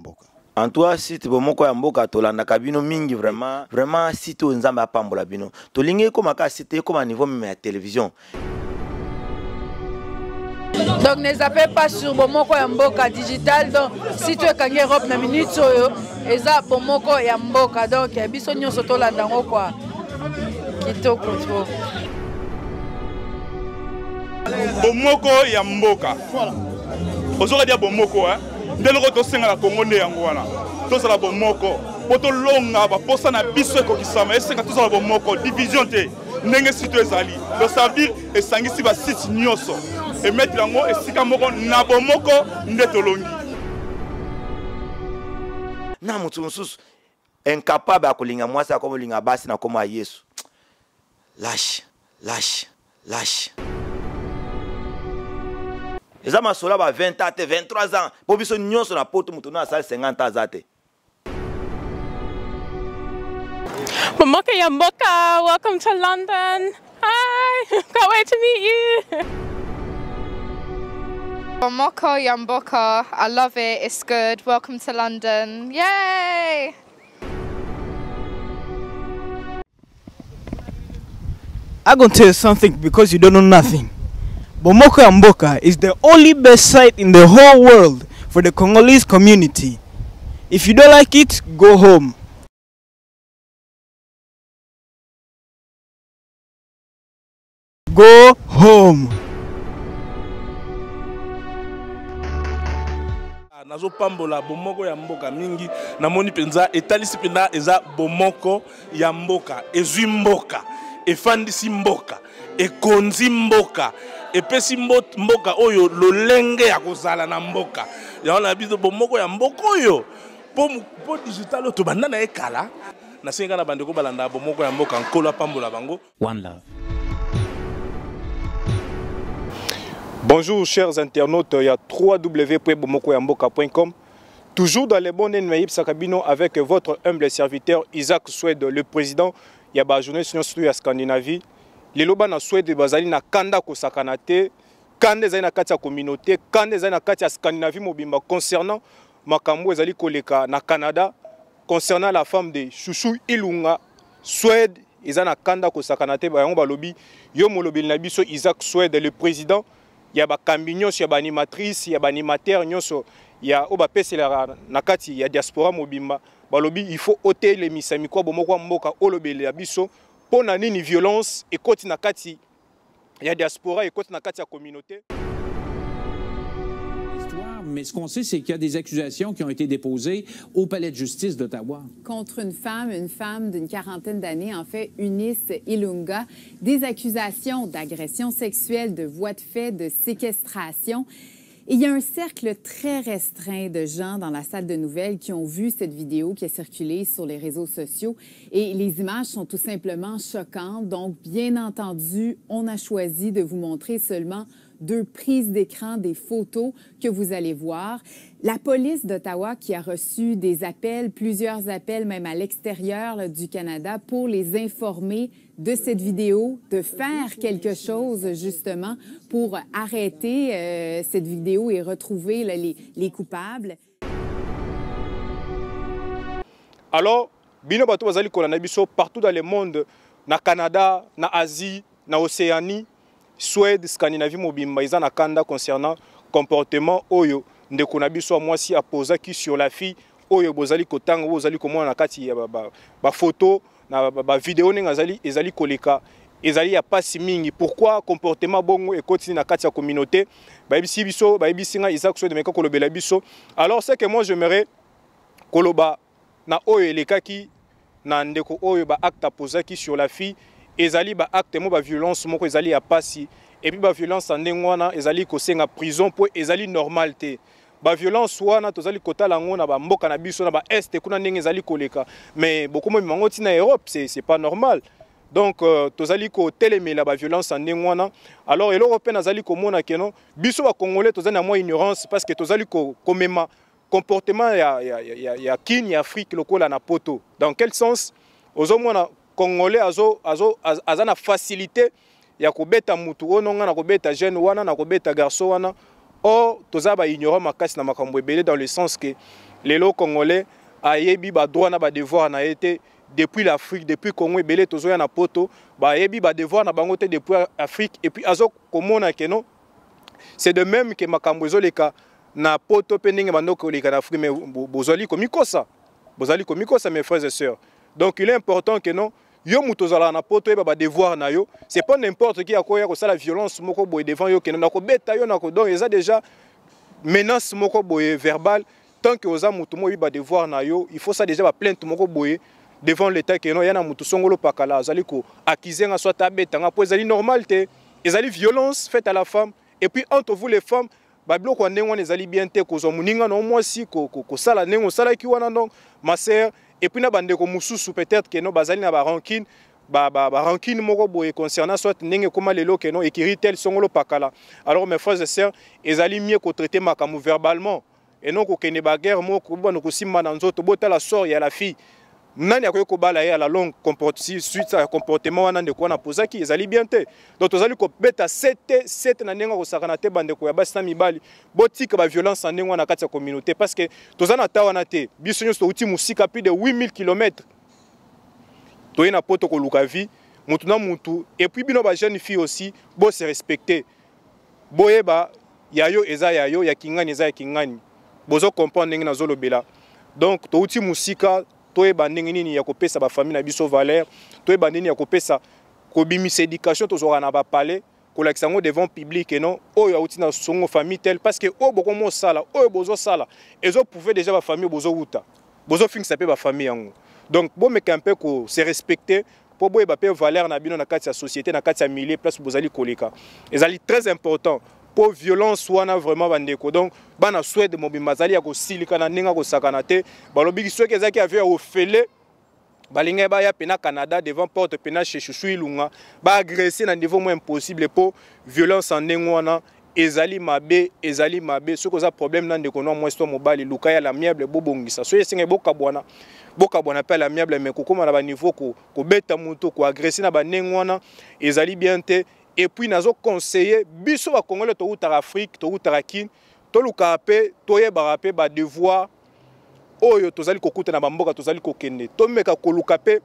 mboka. En toi site bomoko ya mboka tolanda kabino mingi vraiment site nzamba apambola bino. Tolingi ko maka site ko niveau même ya télévision. Donc ne zappez pas sur bomoko ya mboka digital. Donc si tu es kangi Europe na minute oyo eza bomoko ya mboka. Donc biso nyonso tolanda ngo kwa kitoko to. Bomoko ya mboka. Ozoka dia bomoko hein. Ndelo ko to senga la Congo nde yango wana. To sala bomoko. Poto longa ba posa na biso ko kisama. Esenga to sala bomoko division te. Ndenge site ezali. Donc ça veut dire esangisi ba site nyoso. Et mettre yango esika moko na bomoko nde tolongi. Na mutu mususu incapable ya kolinga mwasi akomo linga basi na koma Yesu. Lâche. Eza masola ba 20 ans, 23 ans. Bobiso nyonso na poto mutu na sala 50 ans zate. Bomoko ya mboka, welcome to London. Hi, can't wait to meet you. Bomoko ya mboka, I love it, it's good. Welcome to London. Yay! I'm going to tell you something because you don't know nothing. Bomoko ya mboka is the only best site in the whole world for the Congolese community. If you don't like it, go home. Go home. Nazo pambola bomoko ya mboka mingi namoni penza etalisi penda eza bomoko ya mboka ezwi mboka efandisi mboka ekonzi mboka epesi mboka oyo lolenge ya kozala na mboka yaona biso bomoko ya mboka oyo po digital to banda na ekala na senga na bandeko balanda bomoko ya mboka nkolo pambola bango. One love. Bonjour chers internautes, il y a www.bomokoyamboka.com. Toujours dans les bonnes Naïb Sakabino avec votre humble serviteur Isaac Swed, le président. Il y a une journée sur la Scandinavie. Les loba na Swed bazali na kanda ko sakanate, kanda za na kati ya communauté, kanda za na kati ya Scandinavie mobimba concernant makambo ezali koleka na Canada, concernant la femme de Chouchou Ilunga Swed ezana kanda ko sakanate ba yango balobi yo molobi na biso Isaac Swed, le président. Il y a des camions, il y a des animatrices, il y a des animateurs, il y a des diaspora mobimba. Il faut ôter les misamiko, pour une violence, et il y a diaspora, et il y a communauté. Mais ce qu'on sait, c'est qu'il y a des accusations qui ont été déposées au palais de justice d'Ottawa. Contre une femme d'une quarantaine d'années, en fait, Eunice Ilunga, des accusations d'agression sexuelle, de voies de fait, de séquestration. Et il y a un cercle très restreint de gens dans la salle de nouvelles qui ont vu cette vidéo qui a circulé sur les réseaux sociaux. Et les images sont tout simplement choquantes. Donc, bien entendu, on a choisi de vous montrer seulement 2 prises d'écran des photos que vous allez voir. La police d'Ottawa qui a reçu des appels, plusieurs appels même à l'extérieur du Canada pour les informer de cette vidéo, de faire quelque chose justement pour arrêter cette vidéo et retrouver les coupables. Alors, bino bato bazali kolanda biso partout dans le monde, na Canada, na Asie, na Océanie, Suède, Scandinavie mobimba ils en kanda concernant comportement oyo ndeko na biso mwasi aposa ki sur la fille oyo bozali kotanga bozali komona na kati ya ba photo na ba vidéo ninga ezali koleka ezali ya pasi mingi. Pourquoi comportement bongo et continue na kati ya communauté bayebisi biso bayebisi nga Isaac Swed meka kolobela biso. Alors c'est que moi j'aimerais koloba na oyo elekaki na ndeko oyo ba acte aposa ki sur la fille ezali ba acte mo ba violence moko ezali ya pasi et puis ba violence ndenge wana ezali kosenga prison po ezali normalité ba violence wana tozali kotala ngo na ba mboka na biso na ba est kuna ndenge ezali koleka mais beaucoup mo mango tina Europe c'est pas normal. Donc tozali ko telemela ba violence ndenge wana. Alors l'Européen azali komona keno biso ba congolais tozali na mo ignorance parce que tozali ko komema comportement ya Kini Afrique lokola na poto. Dans quel sens ozomona Congolais azana facilité ya kobeta mutu ononga na kobeta jeune wana na kobeta garçon wana or toza ba ignorant makasi na makambo ebele dans le sens que lelo congolais ayebi ba droit na ba devoir na été depuis l'Afrique, depuis Congo et belé tozoya na poto, ba yebi ba devoir na bango te depuis Afrique et puis azo komona ke non. C'est de même que makambo ezoleka na poto pendinga bandoko leka na Afrique mais bozali komikosa. Bozali komikosa mes frères et sœurs. Donc il est important que non yo mutozala na poto e ba devoir na yo, c'est pas n'importe qui akoya ko sala violence moko boye devant yo ke non na ko beta yo na ko donc eza déjà menace moko boye verbale tant que oza mutu mo ba devoir na yo, il faut ça déjà ba plainte moko boye devant l'état que non yana mutu songolo pakala azali ko accuser nga soit abeta nga po ezali normalité, ezali violence faite à la femme et puis entre vous les femmes ba biloko ndenge wana ezali bien te ko zo muninga no mwasi ko sala ndenge sala ki wana donc ma sœur et puis na bande ko mususu peut-être que non bazali na ba rancune ba rancune moko boye concernant soit ndenge koma lelo que non écrit tel songolo pakala. Alors mes frères et sœurs ezali mieux ko traiter makamu verbalement et non ko kene ba guerre moko bano ko simba na nzoto bota la sort ya la fille. Nani akoye ko bala ya la longue suite à comportement wana ndeko na posaki ezali bien te. Donc tozali ko beta 7 na ndenga ko sakana te bande ko ya basi na mibali botika ba violence na ndenga na kati ya communauté parce que tozana tawana te biso nyoso uti musika plus de 8000 km. Toye na poto ko luka vie mutu na mutu et puis bino ba jeune fille aussi bo se respecter. Boyeba yayo eza yayo ya kingani eza ya kingani. Bozo comprendre ndenga na zolobela. Donc to uti musika toi bandingi nini ya kopesa ba famille na biso valeur toi bandini ya kopesa ko bimisa éducation tozora na ba palais ko laksango devant public et non oyo auti na songo famille tel parce que o boko mo sala oyo bozo sala ezo pouvait déjà ba famille bozo uta bozo finisa pe ba famille yango donc bo meka un peu ko se respecter po boye ba pe valeur na bino na kati ya société na kati ya milieu place bozali koleka ezali très important pour violence wana vraiment bandeko donc bana Suède mobimazali ya ko silika na ninga ko sakana te balobi soki ezaki avait ofele balinga ba ya pena Canada devant porte pena chez Chouchou Ilunga ba agresser na niveau moins impossible pour violence en wana ezali mabe ce que ça problème na ndeko no moi mobali luka ya la miable bobongisa so yesinga boka bwana pe la miable mais ko koma na ba niveau ko beta muto ko agresser na ba wana ezali bien te. Et puis nazo conseiller biso ba Congolais to utara Afrique to utara kin to luka pe to yeba pe ba devoir oyo tozali kokuta na bamboka tozali kokende to meka ko luka pe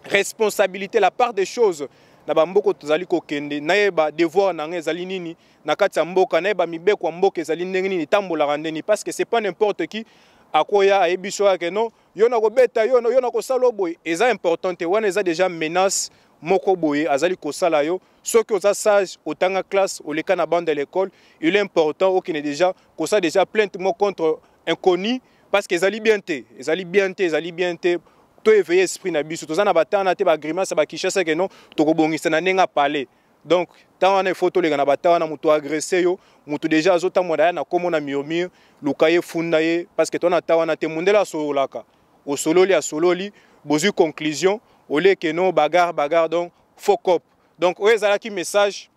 responsabilité la part des choses na bamboko tozali kokende na yeba devoir na ngezali nini na kati ya mboka na yeba mibeko mboka ezali ndenge nini tambola randeni parce que c'est pas n'importe qui akoya ayebiso yake non yo na ko beta yo na ko sala boy eza important te wana eza déjà menace moko boye azali ko sala yo ceux qui ont sage autant en classe au leka na bande de l'école il est important au qui est déjà ko ça déjà plainte mo contre inconnu parce que ezali bien te to éveiller esprit na biso tozana batana te ba grimace ba kishasa ke non to ko bongisa na nenga parler donc tant on photo les na batana muto agressé yo muto déjà azota moda na komo na murmure lukaye fundaye parce que tona tawana te mundela sololaka au sololi a sololi bozu conclusion au lieu que non bagarre donc faux cop donc ezala ki message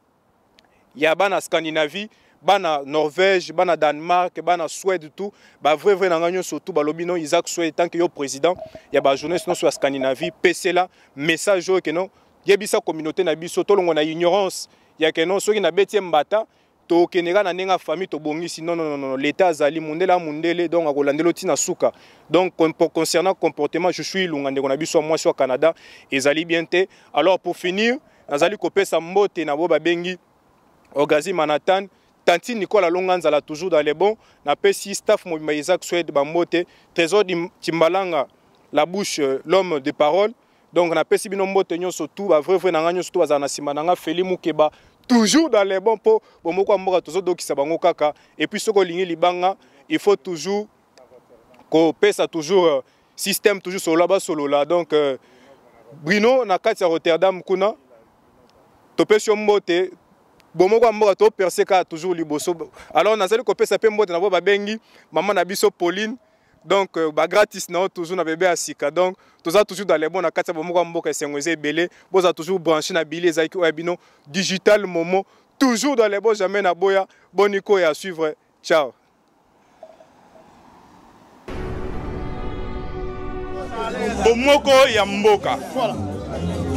ya bana Scandinavie bana Norvège bana Danemark bana Suède tout ba vrai na nganyo surtout ba lobino Isaac Suède tant que yo président ya ba journée non sur Scandinavie PC là message que non yebisa communauté na biso to longo na ignorance ya que non soki na betie mbata to kenega na nenga famille to bongisi non l'état azali mundele donc akolandelo tina suka donc concernant comportement je suis lunga ndeko na biso moi sur Canada ezali bien te. Alors pour finir nazali kopesa mbote na bo babengi Ogazi Manhattan Tanti Nicolas Longanzala toujours dans les bons na pesi staff mobima Isaac Suède bambote Trésor Timbalanga la bouche l'homme de parole donc na pesi bino mbote nyonso tout ba vrai na nganyo surtout bazana simananga Feli Mukeba toujours dans les bons pour bomoko mboka tozo dokisa bango kaka et puis soko lingi libanga il faut toujours ko pesa toujours système toujours solo là donc Bruno na kati ya Rotterdam kuna to pesio mbote bomoko mboka to perseka toujours liboso alors nazali ko pesa pe mbote na bo babengi maman na biso Pauline donc ba gratis na toujours na bébé asika donc toza toujours dans les bons na kati bomoko mboka sengweze belé boza toujours branché na bilé zaiki obino digital momo toujours dans les bons jamais na boya boniko et à suivre ciao. Bomoko ya mboka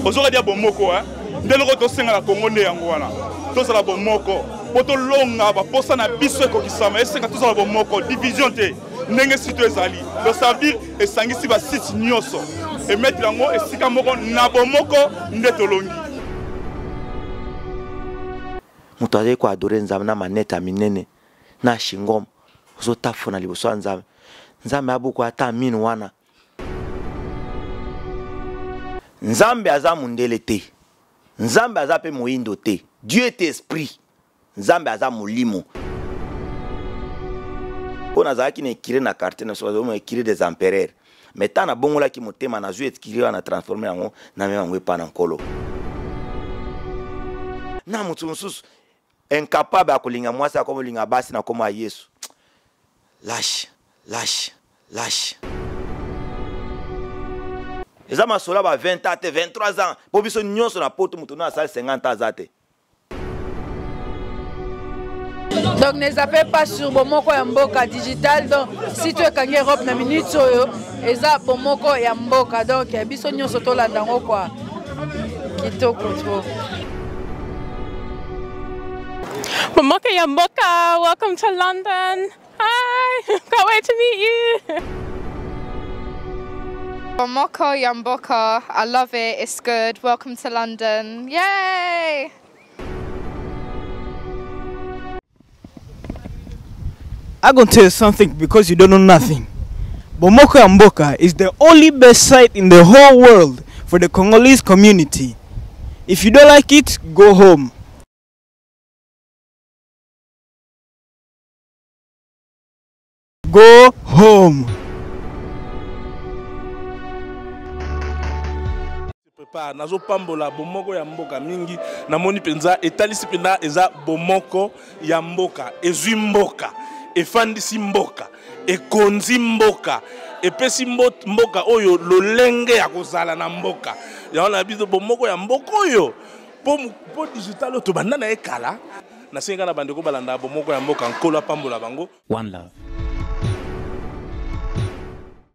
ozoka dia bomoko ndelo to senga la Congo ne yango wana to sala bomoko poto longa ba posa na biso ko kisama esenga to sala bomoko division te ndenge site ezali donc ça veut dire esangisi ba site nyonso et mettre yango esika moko na bomoko nde tolongi moto azali koadore nzambe na manete ya minene na shingoma ozotafuna liboso ya nzambe nzambe abuku ata minu wana nzambe aza mundele te nzambe aza pe moyindo te Dieu est esprit nzambe aza molimo po nazalaki na ekire na carte na sozo mo ekire des empereurs mais tant na bongola ki motema na zu ekire wana transformer yango na mema ngwe pa na nkolo na mutu mususu incapable akolinga mwasi akomolinga basi na koma Yesu lâche eza masola ba 20 ans 23 ans po biso nyonso na poto mutu na sala 50 ans zate. Donc ne zappez pas sur Bomoko ya Mboka digital donc si tu es kangi Europe na minute oyo eza Bomoko ya Mboka donc biso nyonso tolanda ngo kwa kitoko trop. Bomoko ya Mboka, welcome to London. Hi, can't wait to meet you. Bomoko ya Mboka, I love it, it's good. Welcome to London. Yay! I'm going to tell you something because you don't know nothing. Bomoko ya Mboka is the only best site in the whole world for the Congolese community. If you don't like it, go home. Go home. Nazo pambola bomoko ya mboka mingi namoni penza etalisi penda eza bomoko ya mboka ezwi mboka efandisi mboka ekonzi mboka epesi mboka oyo lolenge ya kozala na mboka yaona biso bomoko ya mboka oyo po digital to banda na ekala na senga na bandeko balanda bomoko ya mboka nkolo pambola bango. One love.